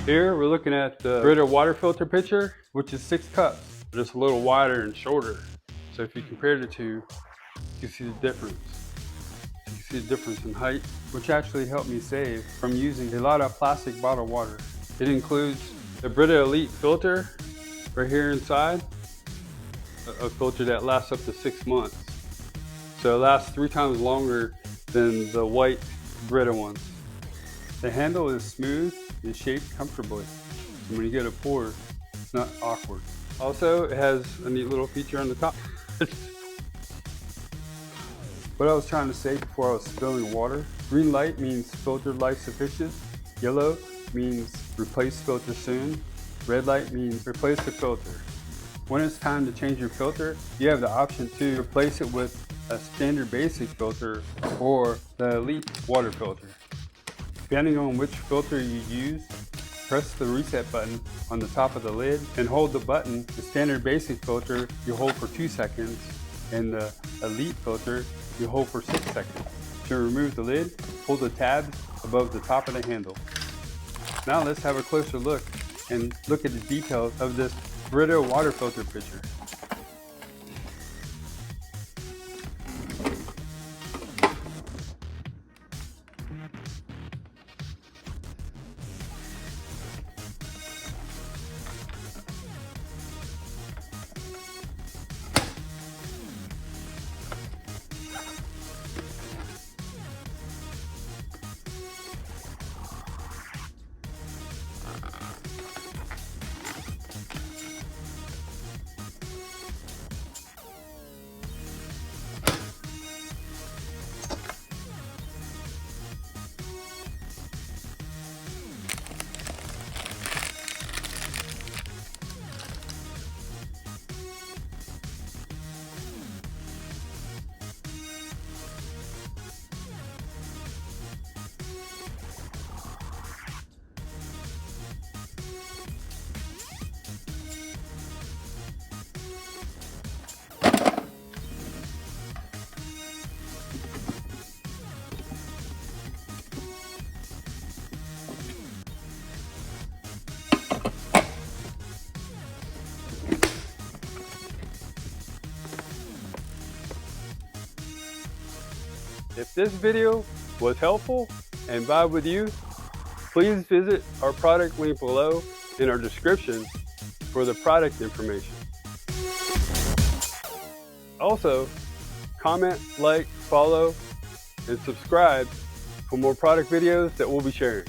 Here we're looking at the Brita water filter pitcher, which is 6 cups, just a little wider and shorter. So if you compare the two, you can see the difference. You can see the difference in height, which actually helped me save from using a lot of plastic bottled water. It includes the Brita Elite filter right here inside, a filter that lasts up to 6 months. So it lasts 3 times longer than the white Brita ones. The handle is smooth and shaped comfortably. So when you get a pour, it's not awkward. Also, it has a neat little feature on the top. What I was trying to say before I was spilling water, green light means filter life sufficient, yellow means replace filter soon, red light means replace the filter. When it's time to change your filter, you have the option to replace it with a standard basic filter or the Elite water filter. Depending on which filter you use, press the reset button on the top of the lid and hold the button. The standard basic filter you hold for 2 seconds and the Elite filter you hold for 6 seconds. To remove the lid, pull the tabs above the top of the handle. Now let's have a closer look and look at the details of this Brita water filter pitcher. If this video was helpful and vibe with you, please visit our product link below in our description for the product information. Also, comment, like, follow, and subscribe for more product videos that we'll be sharing.